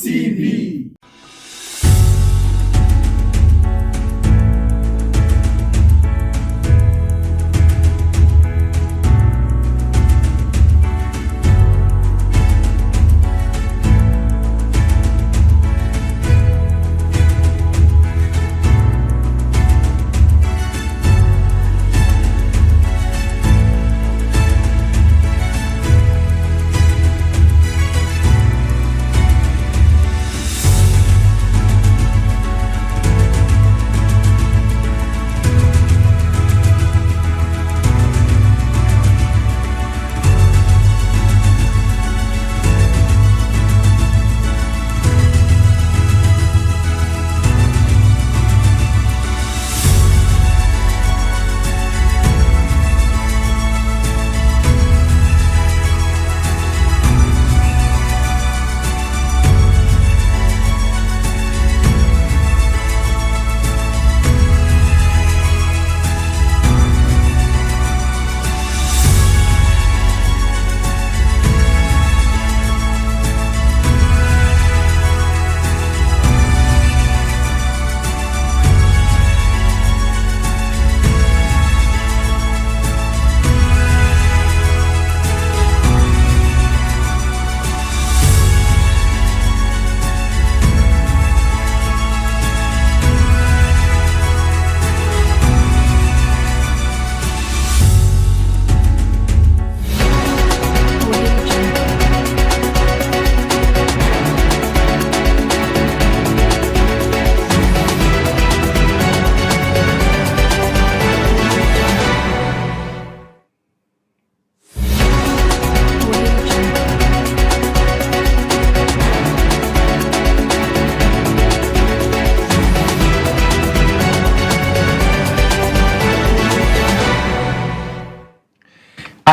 TV.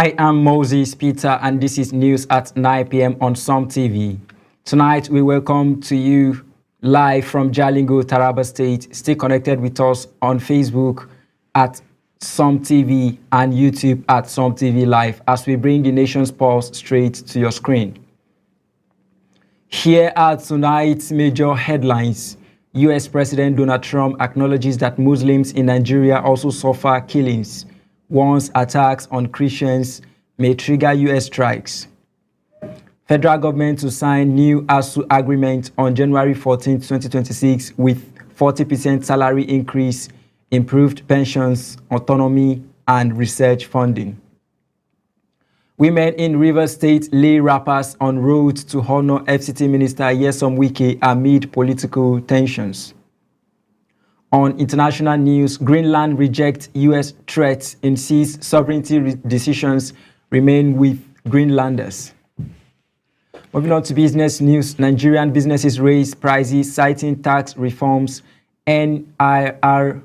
I am Moses Peter, and this is news at 9 p.m. on Som TV. Tonight, we welcome to you live from Jalingo, Taraba State. Stay connected with us on Facebook at Som TV and YouTube at Som TV Live as we bring the nation's pulse straight to your screen. Here are tonight's major headlines. U.S. President Donald Trump acknowledges that Muslims in Nigeria also suffer killings, warns attacks on Christians may trigger U.S. strikes. Federal government to sign new ASU agreement on January 14, 2026 with 40% salary increase, improved pensions, autonomy, and research funding. Women in Rivers State lay wrappers on road to honor FCT Minister Nyesom Wike amid political tensions. On international news, Greenland rejects U.S. threats, insists sovereignty decisions remain with Greenlanders. Moving on to business news, Nigerian businesses raise prices citing tax reforms. NIRS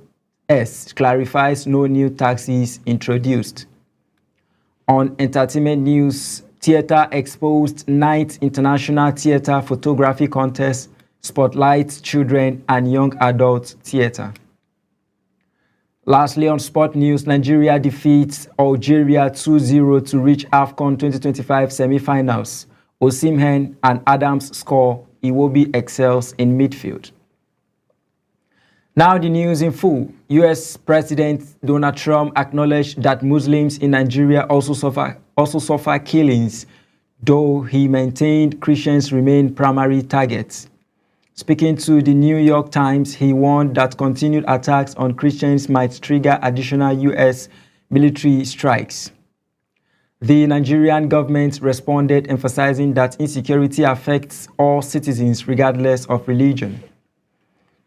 clarifies no new taxes introduced. On entertainment news, Theatre exposed 9th International Theatre Photography Contest spotlights children and young adult theatre. Lastly, on sport news, Nigeria defeats Algeria 2-0 to reach AFCON 2025 semi-finals. Osimhen and Adams score. Iwobi excels in midfield. Now the news in full. U.S. President Donald Trump acknowledged that Muslims in Nigeria also suffer killings, though he maintained Christians remain primary targets. Speaking to the New York Times, he warned that continued attacks on Christians might trigger additional U.S. military strikes. The Nigerian government responded, emphasizing that insecurity affects all citizens regardless of religion.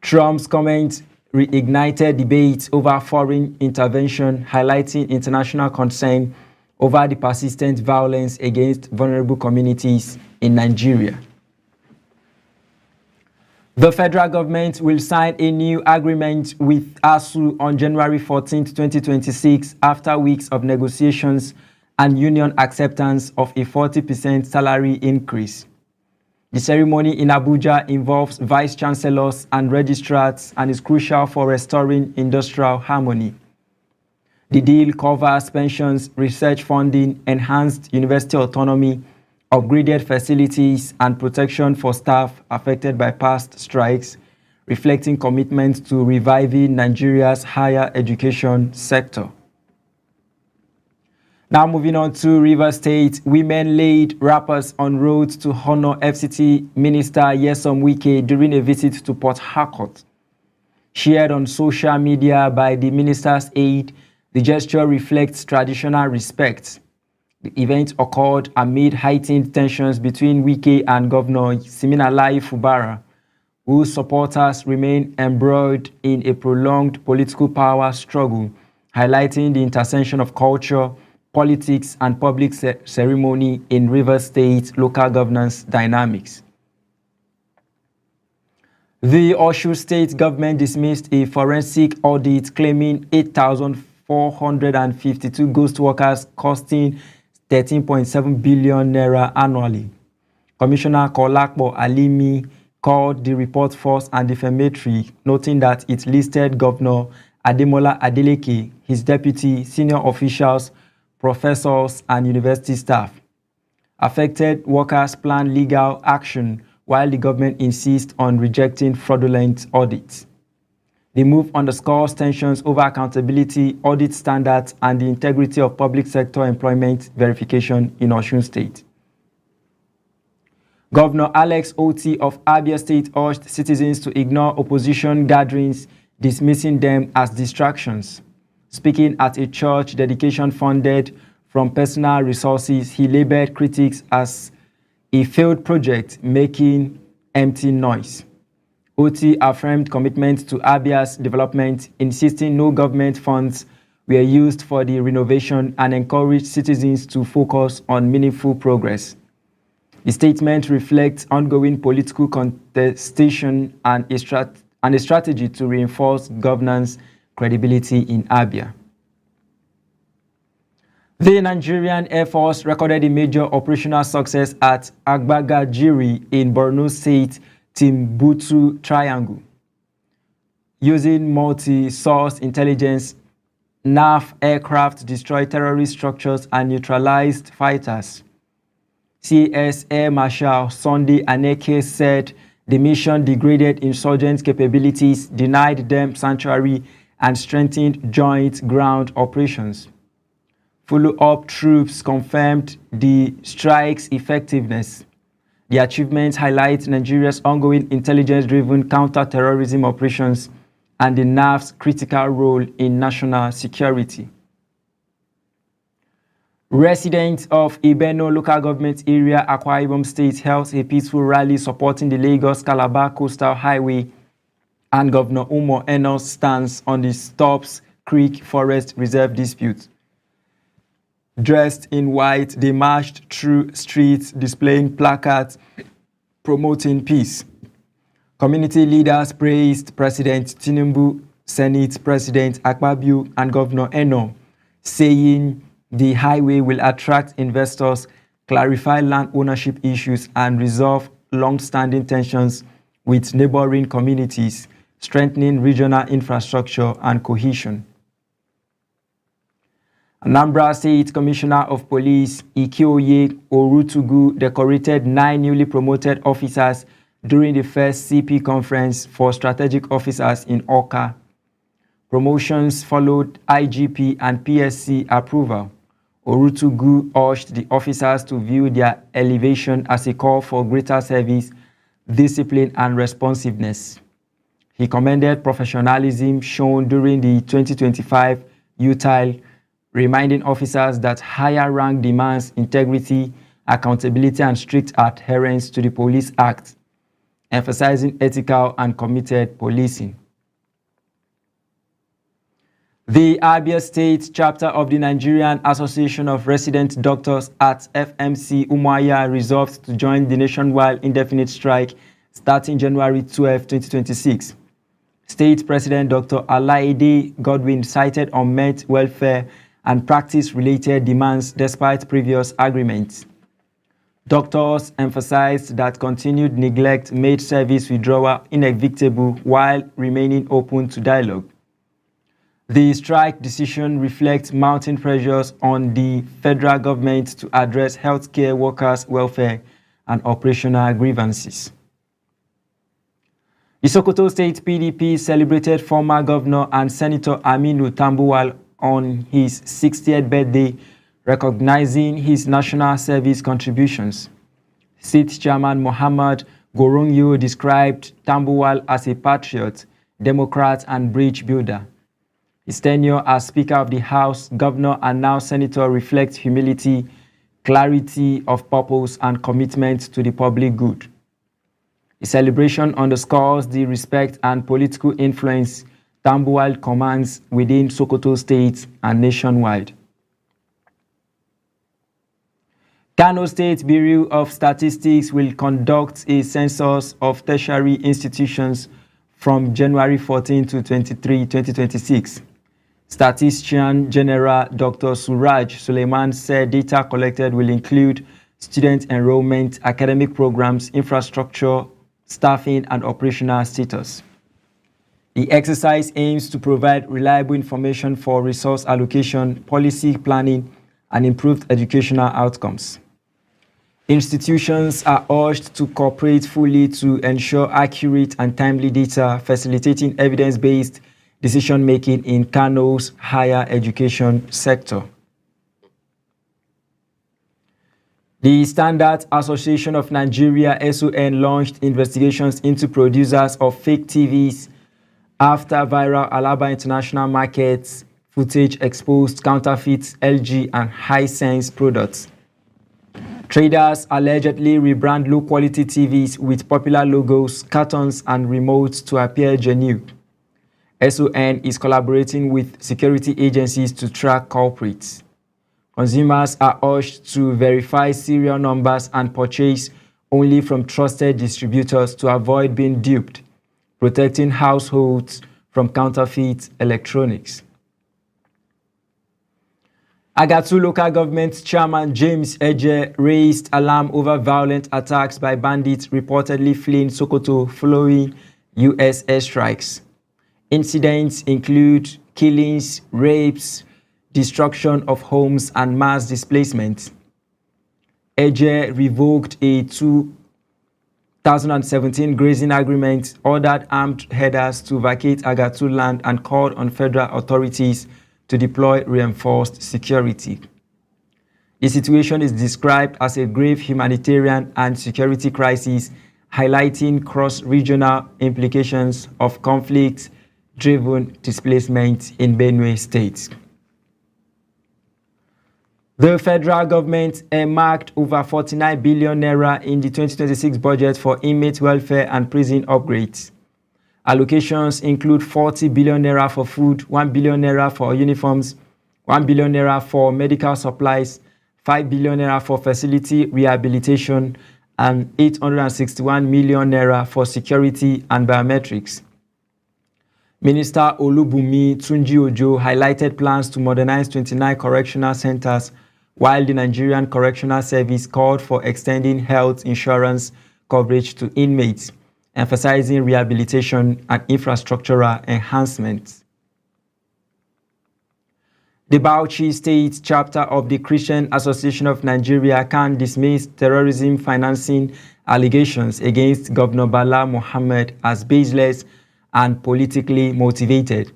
Trump's comments reignited debate over foreign intervention, highlighting international concern over the persistent violence against vulnerable communities in Nigeria. The federal government will sign a new agreement with ASU on January 14, 2026, after weeks of negotiations and union acceptance of a 40% salary increase. The ceremony in Abuja involves vice chancellors and registrars and is crucial for restoring industrial harmony. The deal covers pensions, research funding, enhanced university autonomy, upgraded facilities, and protection for staff affected by past strikes, reflecting commitment to reviving Nigeria's higher education sector. Now moving on to Rivers State, women laid wrappers on roads to honor FCT Minister Nyesom Wike during a visit to Port Harcourt. Shared on social media by the minister's aide, the gesture reflects traditional respect. The event occurred amid heightened tensions between Wike and Governor Siminalayi Fubara, whose supporters remain embroiled in a prolonged political power struggle, highlighting the intersection of culture, politics, and public ceremony in Rivers State local governance dynamics. The Osun State government dismissed a forensic audit claiming 8,452 ghost workers costing 13.7 billion naira annually. Commissioner Kolakbo Alimi called the report false and defamatory, noting that it listed Governor Ademola Adeleke, his deputy, senior officials, professors, and university staff. Affected workers plan legal action while the government insists on rejecting fraudulent audits. The move underscores tensions over accountability, audit standards, and the integrity of public sector employment verification in Osun State. Governor Alex Otti of Abia State urged citizens to ignore opposition gatherings, dismissing them as distractions. Speaking at a church dedication funded from personal resources, he labeled critics as a failed project making empty noise. Otti affirmed commitment to Abia's development, insisting no government funds were used for the renovation and encouraged citizens to focus on meaningful progress. The statement reflects ongoing political contestation and a strategy to reinforce governance credibility in Abia. The Nigerian Air Force recorded a major operational success at Agbagajiri in Borno State, Timbuktu Triangle. Using multi-source intelligence, NAF aircraft destroyed terrorist structures and neutralized fighters. CS Air Marshal Sunday Aneke said the mission degraded insurgent capabilities, denied them sanctuary, and strengthened joint ground operations. Follow-up troops confirmed the strike's effectiveness. The achievements highlight Nigeria's ongoing intelligence-driven counter-terrorism operations and the NAF's critical role in national security. Residents of Ibeno local government area, Akwa Ibom State, held a peaceful rally supporting the Lagos-Calabar Coastal Highway and Governor Umo Enos' stance on the Stops Creek Forest Reserve dispute. Dressed in white, they marched through streets displaying placards promoting peace. Community leaders praised President Tinubu, Senate President Akpabio, and Governor Eno, saying the highway will attract investors, clarify land ownership issues, and resolve long-standing tensions with neighboring communities, strengthening regional infrastructure and cohesion. Anambra State Commissioner of Police Ikeoye Orutugu decorated 9 newly promoted officers during the first CP conference for strategic officers in Awka. Promotions followed IGP and PSC approval. Orutugu urged the officers to view their elevation as a call for greater service, discipline, and responsiveness. He commended professionalism shown during the 2025 UTILE, reminding officers that higher rank demands integrity, accountability, and strict adherence to the Police Act, emphasizing ethical and committed policing. The Abia State chapter of the Nigerian Association of Resident Doctors at FMC Umuahia resolved to join the nationwide indefinite strike starting January 12, 2026. State President Dr. Alaide Godwin cited unmet welfare and practice-related demands despite previous agreements. Doctors emphasized that continued neglect made service withdrawal inevitable while remaining open to dialogue. The strike decision reflects mounting pressures on the federal government to address healthcare workers' welfare and operational grievances. The Sokoto State PDP celebrated former Governor and Senator Aminu Tambuwal on his 60th birthday, recognizing his national service contributions. State Chairman Muhammad Gorongyo described Tambuwal as a patriot, Democrat, and bridge builder. His tenure as Speaker of the House, Governor, and now Senator reflects humility, clarity of purpose, and commitment to the public good. The celebration underscores the respect and political influence Tambuwal commands within Sokoto State and nationwide. Kano State Bureau of Statistics will conduct a census of tertiary institutions from January 14 to 23, 2026. Statistician General Dr. Suraj Suleiman said data collected will include student enrollment, academic programs, infrastructure, staffing, and operational status. The exercise aims to provide reliable information for resource allocation, policy planning, and improved educational outcomes. Institutions are urged to cooperate fully to ensure accurate and timely data, facilitating evidence-based decision-making in Kano's higher education sector. The Standards Association of Nigeria (SON) launched investigations into producers of fake TVs after viral Alaba International Markets footage exposed counterfeit LG and Hisense products. Traders allegedly rebrand low-quality TVs with popular logos, cartons, and remotes to appear genuine. SON is collaborating with security agencies to track culprits. Consumers are urged to verify serial numbers and purchase only from trusted distributors to avoid being duped, protecting households from counterfeit electronics. Agatu Local Government Chairman James Eje raised alarm over violent attacks by bandits reportedly fleeing Sokoto following U.S. airstrikes. Incidents include killings, rapes, destruction of homes, and mass displacement. Eje revoked a 2017 grazing agreement, ordered armed herders to vacate Agatu land, and called on federal authorities to deploy reinforced security. The situation is described as a grave humanitarian and security crisis, highlighting cross-regional implications of conflict-driven displacement in Benue State. The federal government earmarked over 49 billion naira in the 2026 budget for inmate welfare and prison upgrades. Allocations include 40 billion naira for food, 1 billion naira for uniforms, 1 billion naira for medical supplies, 5 billion naira for facility rehabilitation, and 861 million naira for security and biometrics. Minister Olubunmi Tunji-Ojo highlighted plans to modernize 29 correctional centers, while the Nigerian Correctional Service called for extending health insurance coverage to inmates, emphasizing rehabilitation and infrastructural enhancements. The Bauchi State chapter of the Christian Association of Nigeria can dismiss terrorism financing allegations against Governor Bala Mohammed as baseless and politically motivated.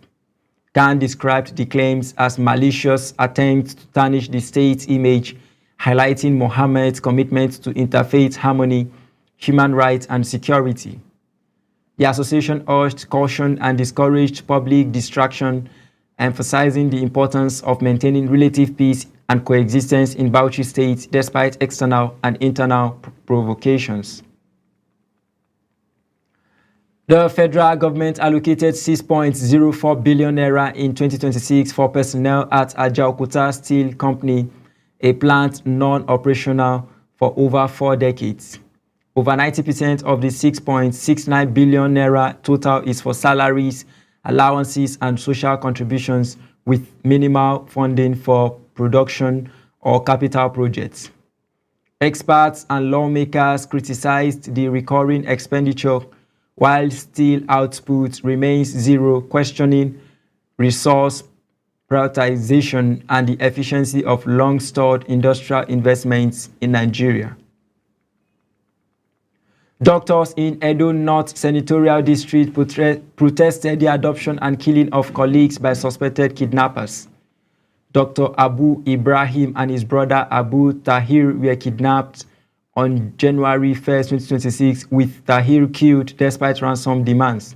Khan described the claims as malicious attempts to tarnish the state's image, highlighting Mohammed's commitment to interfaith harmony, human rights, and security. The association urged caution and discouraged public distraction, emphasizing the importance of maintaining relative peace and coexistence in Bauchi State despite external and internal provocations. The federal government allocated 6.04 billion naira in 2026 for personnel at Ajaokuta Steel Company, a plant non-operational for over 4 decades. Over 90% of the 6.69 billion naira total is for salaries, allowances, and social contributions, with minimal funding for production or capital projects. Experts and lawmakers criticized the recurring expenditure while steel output remains zero, questioning resource prioritization, and the efficiency of long-stored industrial investments in Nigeria. Doctors in Edo North Senatorial District protested the adoption and killing of colleagues by suspected kidnappers. Dr. Abu Ibrahim and his brother Abu Tahir were kidnapped on January 1st, 2026, with Tahir killed despite ransom demands.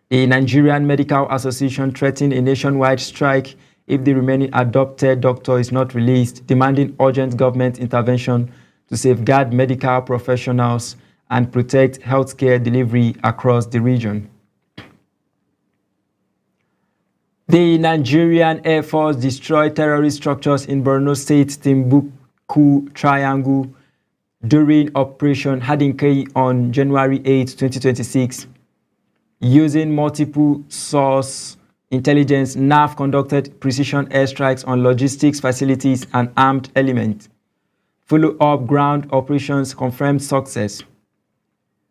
The Nigerian Medical Association threatened a nationwide strike if the remaining adopted doctor is not released, demanding urgent government intervention to safeguard medical professionals and protect healthcare delivery across the region. The Nigerian Air Force destroyed terrorist structures in Borno State, Timbuktu Triangle during Operation Hadinkai on January 8, 2026. Using multiple source intelligence, NAF conducted precision airstrikes on logistics facilities and armed elements. Follow-up ground operations confirmed success.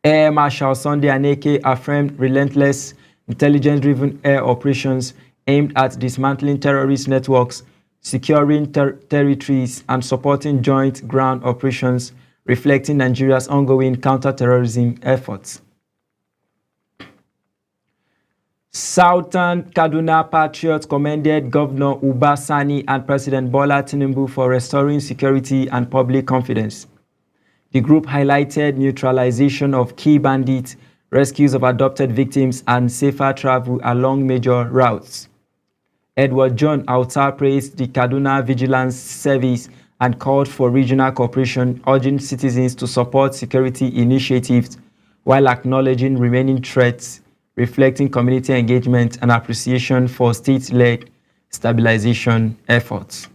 Air Marshal Sunday Aneke affirmed relentless, intelligence-driven air operations aimed at dismantling terrorist networks, securing territories, and supporting joint ground operations, reflecting Nigeria's ongoing counter-terrorism efforts. Southern Kaduna Patriots commended Governor Uba Sani and President Bola Tinubu for restoring security and public confidence. The group highlighted neutralization of key bandits, rescues of adopted victims, and safer travel along major routes. Edward John Auta praised the Kaduna Vigilance Service and called for regional cooperation, urging citizens to support security initiatives while acknowledging remaining threats, reflecting community engagement and appreciation for state-led stabilization efforts.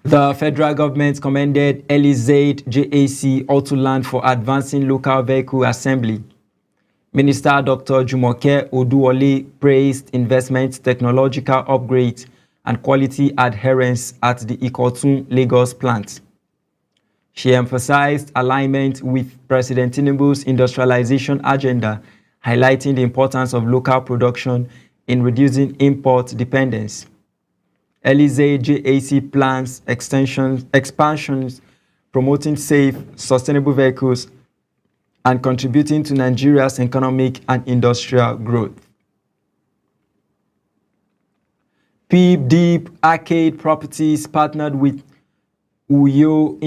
The federal government commended Elizade JAC Autoland for advancing local vehicle assembly. Minister Dr. Jumoke Oduwole praised investment, technological upgrades, and quality adherence at the Ikotun Lagos plant. She emphasized alignment with President Tinubu's industrialization agenda, highlighting the importance of local production in reducing import dependence. Elizade JAC plans expansions, promoting safe, sustainable vehicles, and contributing to Nigeria's economic and industrial growth. Peep Deep Arcade Properties partnered with Uyo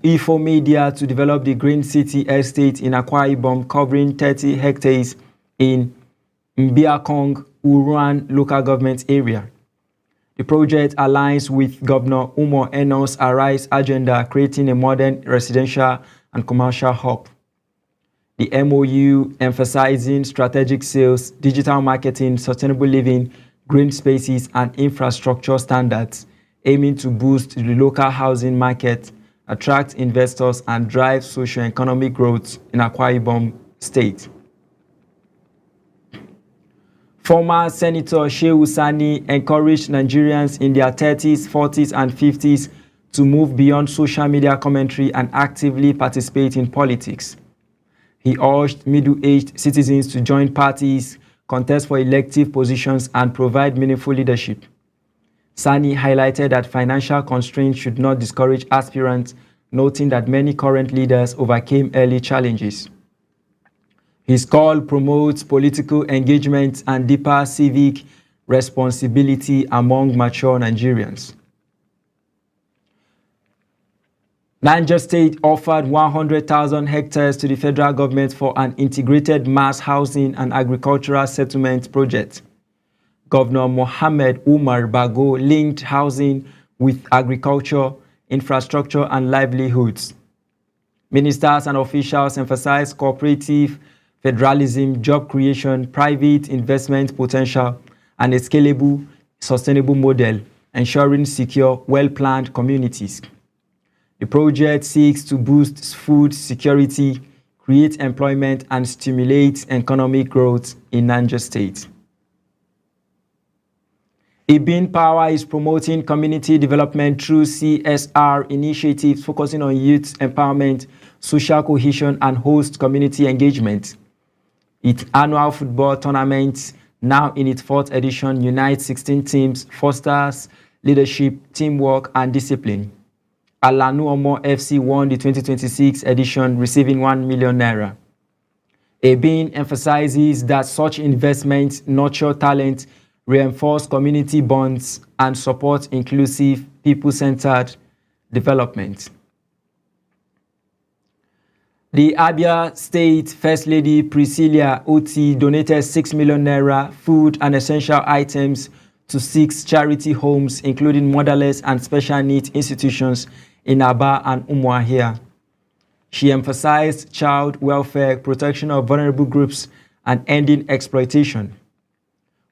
Info Media to develop the Green City Estate in Akwa Ibom, covering 30 hectares in Mbiakong, Uruan local government area. The project aligns with Governor Umo Eno's Arise agenda, creating a modern residential and commercial hub. The MOU emphasizing strategic sales, digital marketing, sustainable living, green spaces, and infrastructure standards, aiming to boost the local housing market, attract investors, and drive socio-economic growth in Akwa Ibom State. Former Senator Shehu Sani encouraged Nigerians in their 30s, 40s, and 50s to move beyond social media commentary and actively participate in politics. He urged middle-aged citizens to join parties, contest for elective positions, and provide meaningful leadership. Sani highlighted that financial constraints should not discourage aspirants, noting that many current leaders overcame early challenges. His call promotes political engagement and deeper civic responsibility among mature Nigerians. Niger State offered 100,000 hectares to the federal government for an integrated mass housing and agricultural settlement project. Governor Mohammed Umar Bago linked housing with agriculture, infrastructure, and livelihoods. Ministers and officials emphasized cooperative federalism, job creation, private investment potential, and a scalable, sustainable model, ensuring secure, well-planned communities. The project seeks to boost food security, create employment, and stimulate economic growth in Niger State. Ibin Power is promoting community development through CSR initiatives focusing on youth empowerment, social cohesion, and host community engagement. Its annual football tournament, now in its fourth edition, unites 16 teams, fosters leadership, teamwork, and discipline. Alanu Omo FC won the 2026 edition, receiving 1 million naira. ABIN emphasizes that such investments nurture talent, reinforce community bonds, and support inclusive, people-centered development. The Abia State First Lady Priscilla Oti donated 6 million naira, food and essential items to 6 charity homes, including motherless and special needs institutions in Aba and Umuahia. She emphasized child welfare, protection of vulnerable groups, and ending exploitation.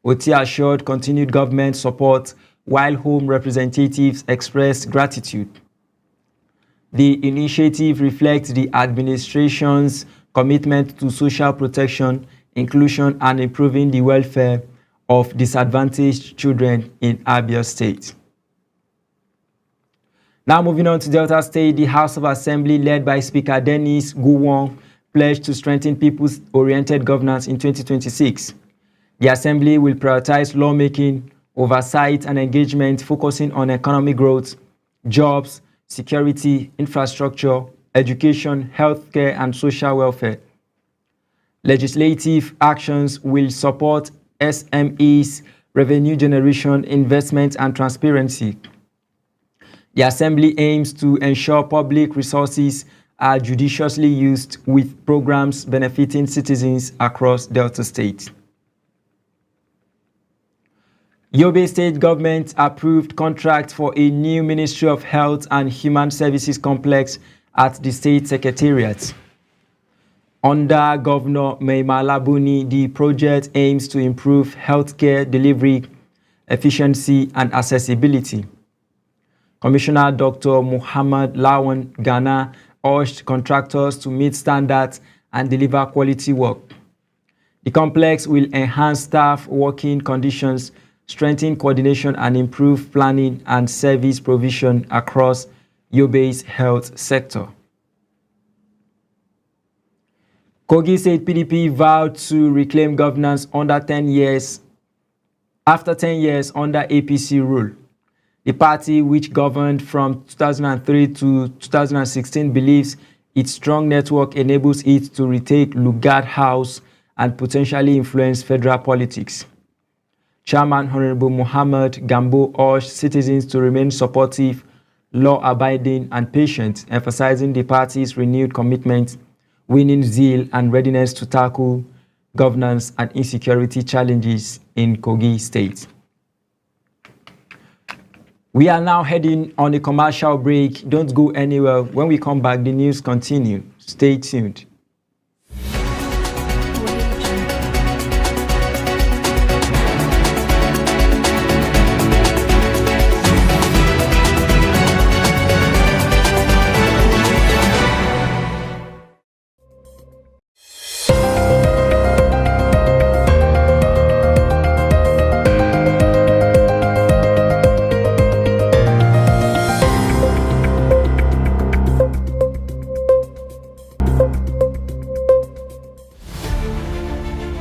Oti assured continued government support, while home representatives expressed gratitude. The initiative reflects the administration's commitment to social protection, inclusion, and improving the welfare of disadvantaged children in Abia State. Now moving on to Delta State, the House of Assembly, led by Speaker Dennis Gowon, pledged to strengthen people's-oriented governance in 2026. The Assembly will prioritize lawmaking, oversight, and engagement, focusing on economic growth, jobs, security, infrastructure, education, healthcare, and social welfare. Legislative actions will support SMEs, revenue generation, investment, and transparency. The Assembly aims to ensure public resources are judiciously used, with programs benefiting citizens across Delta State. Yobe State government approved contract for a new Ministry of Health and Human Services complex at the State Secretariat. Under Governor Maimala Buni, the project aims to improve healthcare delivery, efficiency, and accessibility. Commissioner Dr. Muhammad Lawan Ghana urged contractors to meet standards and deliver quality work. The complex will enhance staff working conditions, strengthen coordination, and improve planning and service provision across Yobe's health sector. Kogi State PDP vowed to reclaim governance after 10 years under APC rule. The party, which governed from 2003 to 2016, believes its strong network enables it to retake Lugard House and potentially influence federal politics. Chairman Honorable Muhammad Gambo urged citizens to remain supportive, law-abiding, and patient, emphasizing the party's renewed commitment, winning zeal, and readiness to tackle governance and insecurity challenges in Kogi State. We are now heading on a commercial break. Don't go anywhere. When we come back, the news continue. Stay tuned.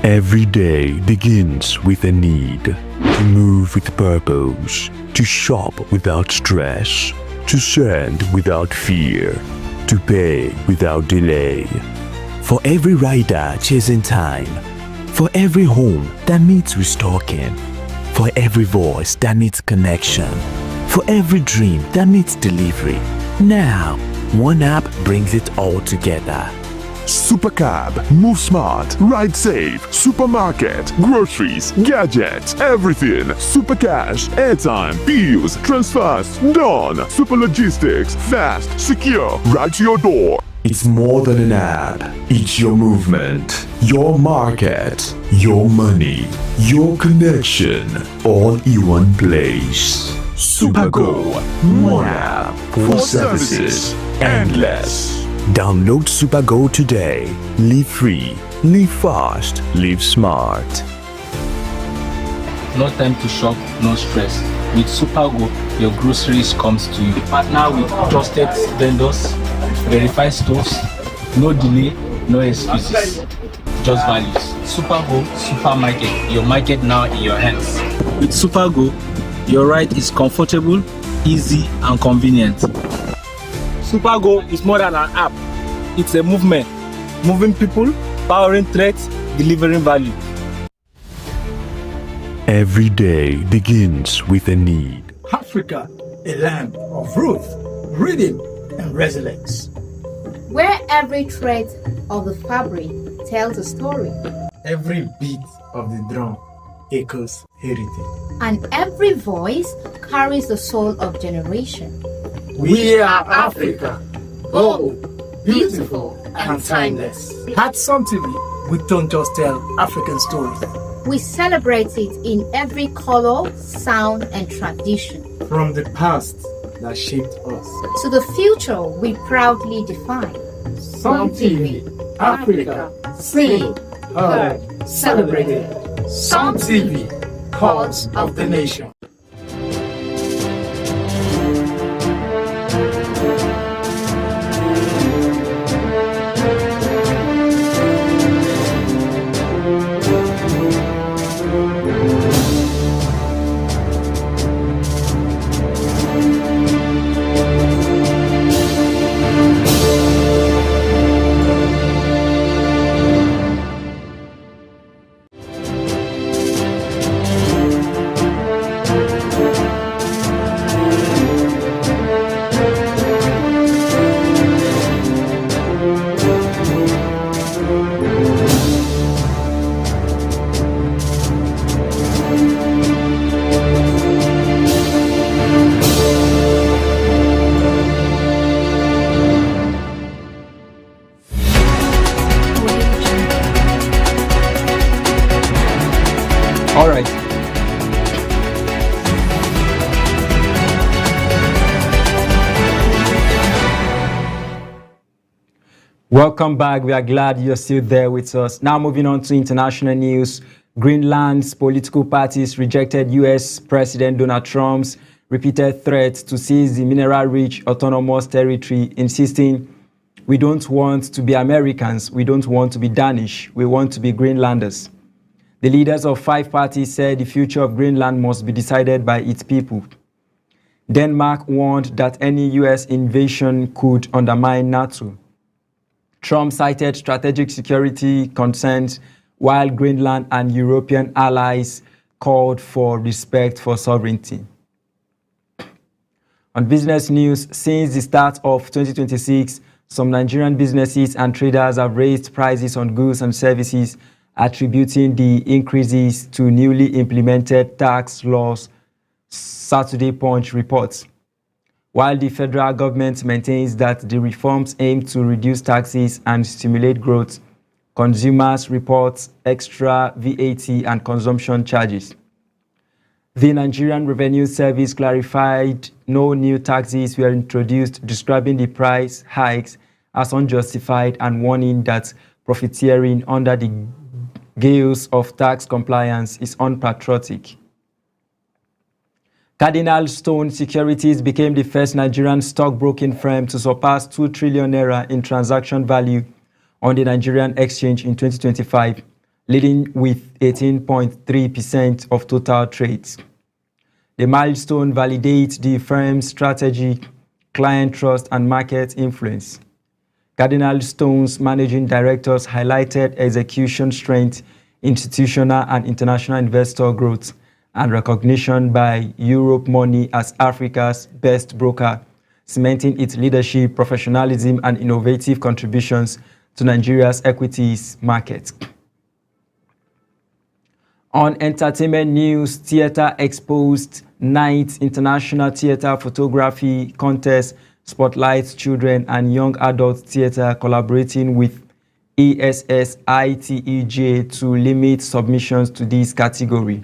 Every day begins with a need to move with purpose, to shop without stress, to send without fear, to pay without delay. For every rider chasing time, for every home that needs restocking, for every voice that needs connection, for every dream that needs delivery. Now, one app brings it all together. Supercab, move smart, ride safe, supermarket, groceries, gadgets, everything. Supercash, airtime, bills, transfers, done. Super logistics, fast, secure, right to your door. It's more than an app. It's your movement, your market, your money, your connection, all in one place. Supergo, one app for services endless. Download Supergo today. Live free, live fast, live smart. No time to shop, no stress. With Supergo, your groceries comes to you. Partner with trusted vendors, verified stores, no delay, no excuses. just values. Supergo Supermarket, your market now in your hands. With Supergo, your ride is comfortable, easy, and convenient. Supergo is more than an app. It's a movement. Moving people, powering threats, delivering value. Every day begins with a need. Africa, a land of growth, rhythm, and resilience. Where every thread of the fabric tells a story. Every beat of the drum echoes heritage. And every voice carries the soul of generation. We are Africa, bold, beautiful, and timeless. At Sun TV, we don't just tell African stories. We celebrate it in every color, sound, and tradition. From the past that shaped us to the future we proudly define. Sun TV, Africa, seen, heard, celebrated. Sun TV, cause of the nation. All right. Welcome back. We are glad you're still there with us. Now moving on to international news. Greenland's political parties rejected U.S. President Donald Trump's repeated threats to seize the mineral-rich autonomous territory, insisting, "We don't want to be Americans, we don't want to be Danish, we want to be Greenlanders." The leaders of 5 parties said the future of Greenland must be decided by its people. Denmark warned that any U.S. invasion could undermine NATO. Trump cited strategic security concerns, while Greenland and European allies called for respect for sovereignty. On business news, since the start of 2026, some Nigerian businesses and traders have raised prices on goods and services, attributing the increases to newly implemented tax laws, Saturday Punch reports. While the federal government maintains that the reforms aim to reduce taxes and stimulate growth, consumers report extra VAT and consumption charges. The Nigerian Revenue Service clarified no new taxes were introduced, describing the price hikes as unjustified and warning that profiteering under the guise of tax compliance is unpatriotic. Cardinal Stone Securities became the first Nigerian stockbroking firm to surpass 2 trillion naira in transaction value on the Nigerian exchange in 2025, leading with 18.3% of total trades. The milestone validates the firm's strategy, client trust, and market influence. Cardinal Stone's managing directors highlighted execution strength, institutional and international investor growth, and recognition by Europe Money as Africa's best broker, cementing its leadership, professionalism, and innovative contributions to Nigeria's equities market. On entertainment news, Theatre Exposed Night International Theatre Photography Contest spotlights children and young adult theatre collaborating with ESSITEJ to limit submissions to this category.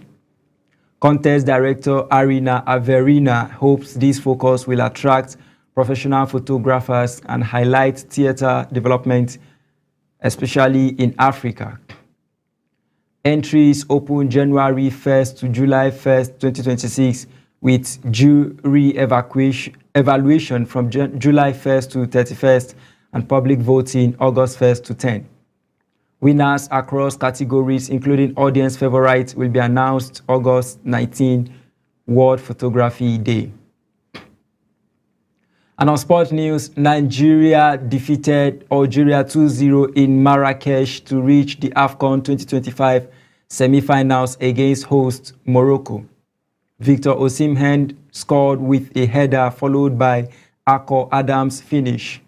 Contest director Arina Averina hopes this focus will attract professional photographers and highlight theatre development, especially in Africa. Entries open January 1st to July 1st, 2026, with jury evaluation from July 1st to 31st and public voting August 1st to 10. Winners across categories, including audience favorites, will be announced August 19, World Photography Day. And on sport news, Nigeria defeated Algeria 2-0 in Marrakesh to reach the AFCON 2025 semi-finals against host Morocco. Victor Osimhen scored with a header followed by Akor Adams' finish.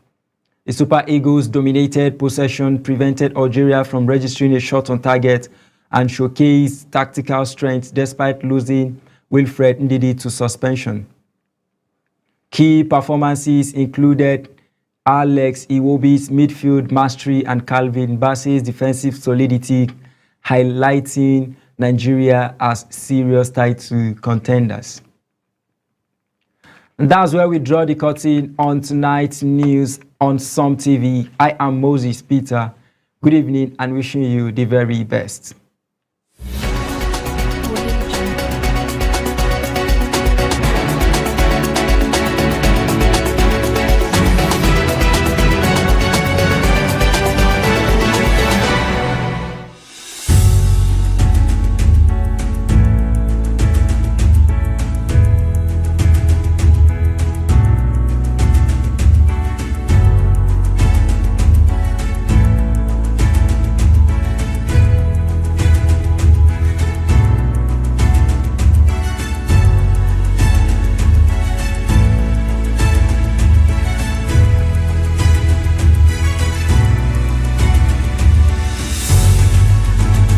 The Super Eagles' dominated possession prevented Algeria from registering a shot on target and showcased tactical strength despite losing Wilfred Ndidi to suspension. Key performances included Alex Iwobi's midfield mastery and Calvin Bassey's defensive solidity, highlighting Nigeria as serious title contenders. And that's where we draw the curtain on tonight's news on Som TV. I am Moses Peter. Good evening and wishing you the very best.